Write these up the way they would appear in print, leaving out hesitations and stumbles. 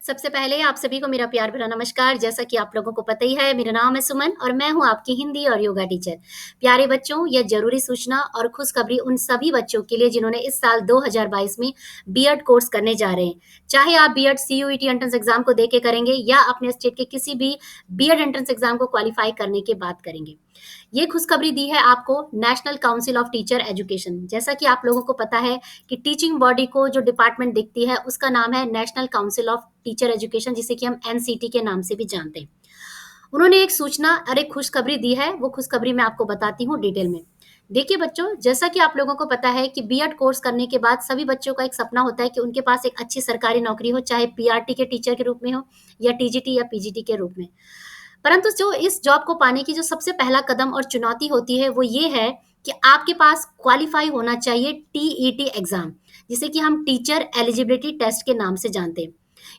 सबसे पहले आप सभी को मेरा प्यार भरा नमस्कार। जैसा कि आप लोगों को पता ही है, मेरा नाम है सुमन और मैं हूँ आपकी हिंदी और योगा टीचर। प्यारे बच्चों, यह ज़रूरी सूचना और खुशखबरी उन सभी बच्चों के लिए जिन्होंने इस साल 2022 में बीएड कोर्स करने जा रहे हैं। चाहे आप बीएड सीयूईटी एंट्रेंस एग्जाम को देके करेंगे या अपने स्टेट के किसी भी बीएड एंट्रेंस एग्जाम को क्वालिफाई करने के बाद करेंगे। ये खुशखबरी दी है आपको national council of teacher education. जैसा कि आप लोगों को पता है कि टीचिंग बॉडी को जो डिपार्टमेंट देखती है उसका नाम है national council of teacher education, जिसे कि हम एनसीटी के नाम से भी जानते हैं। उन्होंने एक सूचना और एक खुशखबरी दी है, वो खुशखबरी मैं आपको बताती हूँ डिटेल में। देखिए बच्चों, जैसा कि आप लोगों को पता है कि बीएड कोर्स करने के बाद सभी बच्चों का एक सपना होता है कि उनके पास एक अच्छी सरकारी नौकरी हो, चाहे पीआरटी के टीचर के रूप में हो या टीजीटी या पीजीटी के रूप में। परंतु जो इस जॉब को पाने की जो सबसे पहला कदम और चुनौती होती है वो ये है कि आपके पास क्वालिफाई होना चाहिए टीईटी एग्जाम, जिसे कि हम टीचर एलिजिबिलिटी टेस्ट के नाम से जानते हैं।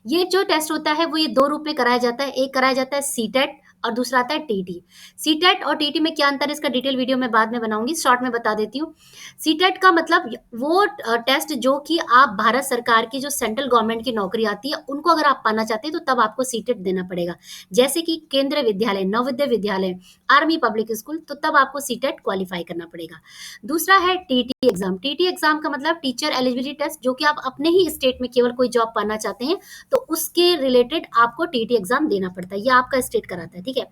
ये जो टेस्ट होता है वो ये दो रूप में कराया जाता है। एक कराया जाता है सीटेट और दूसरा आता है टीटी। सीटेट और टीटी में क्या अंतर है इसका डिटेल वीडियो मैं बाद में बनाऊंगी, शॉर्ट में बता देती हूँ। सीटेट का मतलब वो टेस्ट जो कि आप भारत सरकार की जो सेंट्रल गवर्नमेंट की नौकरी आती है उनको अगर आप पाना चाहते हैं तो तब आपको सीटेट देना पड़ेगा। जैसे कि केंद्रीय विद्यालय, Navodaya Vidyalaya, army public school, तो तब आपको सीटेट क्वालिफाई करना पड़ेगा। दूसरा है टीटी एग्जाम। टीटी एग्जाम का मतलब टीचर एलिजिबिलिटी टेस्ट, जो कि आप अपने ही स्टेट में केवल कोई जॉब पाना चाहते हैं तो उसके रिलेटेड आपको टीटी एग्जाम देना पड़ता है। ये आपका स्टेट कराता है, ठीक है।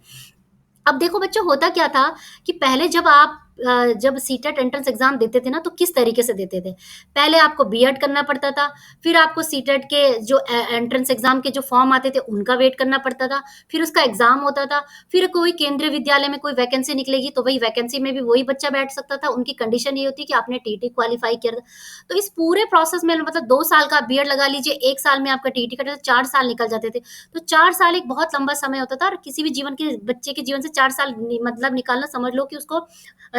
अब देखो बच्चों, होता क्या था कि पहले जब आप जब सीटेट एंट्रेंस एग्जाम देते थे ना तो किस तरीके से देते थे। पहले आपको बीएड करना पड़ता था, फिर आपको सीटेट के जो एंट्रेंस एग्जाम के जो फॉर्म आते थे उनका वेट करना पड़ता था, फिर उसका एग्जाम होता था, फिर कोई केंद्रीय विद्यालय में कोई वैकेंसी निकलेगी तो वही वैकेंसी में भी वही बच्चा बैठ सकता था। उनकी कंडीशन ये होती कि आपने टीटी क्वालिफाई किया था। तो इस पूरे प्रोसेस में मतलब 2 साल का बीएड लगा लीजिए, 1 साल में आपका टीटी का 4 साल निकल जाते थे। तो 4 साल एक बहुत लंबा समय होता था और किसी भी जीवन के बच्चे के जीवन से 4 साल मतलब निकालना, समझ लो कि उसको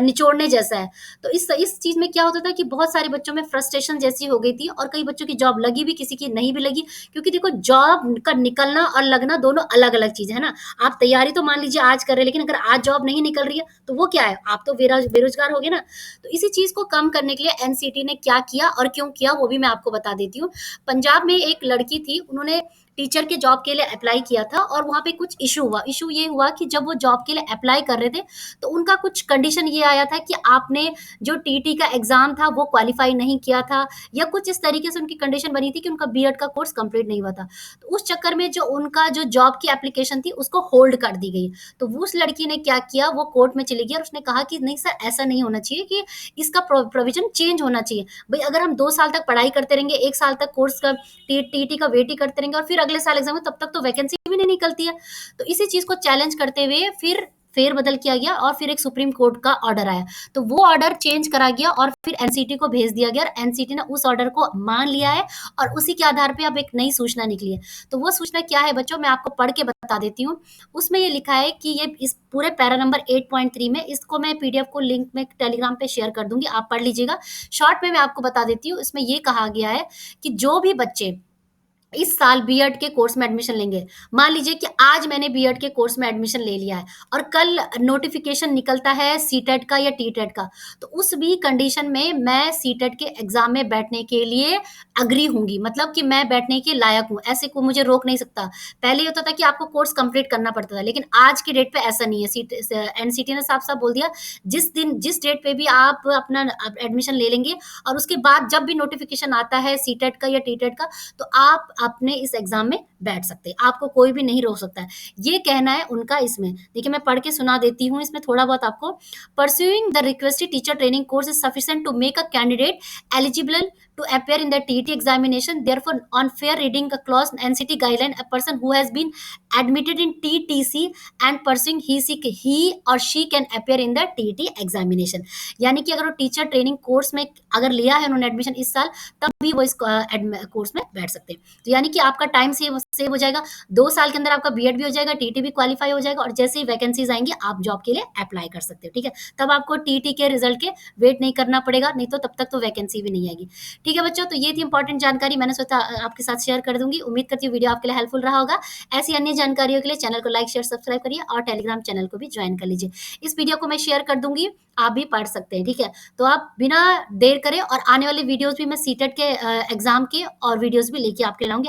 निचोड़ने जैसा है। तो इस चीज में क्या होता था कि बहुत सारे बच्चों में फ्रस्ट्रेशन जैसी हो गई थी और कई बच्चों की जॉब लगी भी, किसी की नहीं भी लगी। क्योंकि देखो, जॉब का निकलना और लगना दोनों अलग अलग चीज है ना। आप तैयारी तो मान लीजिए आज कर रहे हैं, लेकिन अगर आज जॉब नहीं निकल रही है तो वो क्या है, आप तो बेरोजगार हो गए ना। तो इसी चीज को कम करने के लिए एनसीटी ने क्या किया और क्यों किया वो भी मैं आपको बता देती हूँ। पंजाब में एक लड़की थी, उन्होंने टीचर के जॉब के लिए अप्लाई किया था और वहां पे कुछ इशू हुआ। इशू ये हुआ कि जब वो जॉब के लिए अप्लाई कर रहे थे तो उनका कुछ कंडीशन ये आया था कि आपने जो टीटी का एग्जाम था वो क्वालिफाई नहीं किया था, या कुछ इस तरीके से उनकी कंडीशन बनी थी कि उनका बीएड का कोर्स कंप्लीट नहीं हुआ था। तो उस चक्कर में जो उनका जो जॉब की एप्लीकेशन थी उसको होल्ड कर दी गई। तो वो उस लड़की ने क्या किया, वो कोर्ट में चली गई और उसने कहा कि नहीं सर, ऐसा नहीं होना चाहिए, कि इसका प्रोविजन चेंज होना चाहिए। भाई अगर हम 2 साल तक पढ़ाई करते रहेंगे, 1 साल तक कोर्स का टीटी का वेट ही करते रहेंगे और फिर अगले साल एग्जाम, तब तक तो वैकेंसी भी नहीं निकलती है। तो इसी चीज को चैलेंज करते हुए फिर फेरबदल किया गया और फिर एक सुप्रीम कोर्ट का ऑर्डर आया। तो वो ऑर्डर चेंज करा गया और फिर एनसीटी को भेज दिया गया और एनसीटी ने उस ऑर्डर को मान लिया है और उसी के आधार पे अब एक नई सूचना निकली है। तो वो सूचना क्या है बच्चों, मैं आपको पढ़ के बता देती हूँ। उसमें ये लिखा है कि ये इस पूरे पैरा नंबर 8.3 में, इसको मैं पीडीएफ को लिंक में टेलीग्राम पे शेयर कर दूंगी, आप पढ़ लीजिएगा। शॉर्ट में मैं आपको बता देती हूँ। इसमें ये कहा गया है कि जो भी बच्चे इस साल बीएड के कोर्स में एडमिशन लेंगे, मान लीजिए कि आज मैंने बीएड के कोर्स में एडमिशन ले लिया है और कल नोटिफिकेशन निकलता है सीटेट का या टीटेट का, तो उस भी कंडीशन में मैं सीटेट के एग्जाम में बैठने के लिए अग्री होंगी, मतलब कि मैं बैठने के लायक हूँ, ऐसे को मुझे रोक नहीं सकता। पहले ये होता था कि आपको कोर्स कंप्लीट करना पड़ता था, लेकिन आज की डेट पे ऐसा नहीं है। एनसीटी ने साफ साफ बोल दिया, जिस दिन जिस डेट पे भी आप अपना एडमिशन ले लेंगे और उसके बाद जब भी नोटिफिकेशन आता है सीटेट का या टीटेट का, तो आप अपने इस एग्जाम में बैठ सकते हैं, आपको कोई भी नहीं रोक सकता है। ये कहना है उनका। इसमें देखिए मैं पढ़ के सुना देती हूँ, इसमें थोड़ा बहुत आपको। Pursuing the requested teacher training course is sufficient to make a candidate eligible to appear in the TET examination. Therefore, on fair reading a clause NCT guideline, a person who has been admitted in TTC and pursuing he or she can appear in the TET examination. यानी कि अगर वो teacher training course में अगर लिया है उन्होंने admission इस साल, तब भी वो इस कोर्स में बैठ सकते हैं। तो यानी कि आपका टाइम सेव हो जाएगा, 2 साल के अंदर आपका बीएड भी हो जाएगा, टीटी भी क्वालिफाई हो जाएगा और जैसे ही वैकेंसीज आएंगी आप जॉब के लिए अप्लाई कर सकते हो, ठीक है। तब आपको टीटी के रिजल्ट के वेट नहीं करना पड़ेगा, नहीं तो तब तक तो वैकेंसी भी नहीं आएगी। ठीक है बच्चों, तो ये थी इंपॉर्टेंट जानकारी, मैंने सोचा आपके साथ शेयर कर दूंगी। उम्मीद करती हूँ वीडियो आपके लिए हेल्पफुल रहा होगा। ऐसी अन्य जानकारियों के लिए चैनल को लाइक शेयर सब्सक्राइब करिए और टेलीग्राम चैनल को भी ज्वाइन कर लीजिए। इस वीडियो को मैं शेयर कर दूंगी, आप भी पढ़ सकते हैं, ठीक है। तो आप बिना देर करें, और आने वाले वीडियोस भी मैं सीटेट के एग्जाम के और वीडियोस भी लेके आपके लाऊंगी।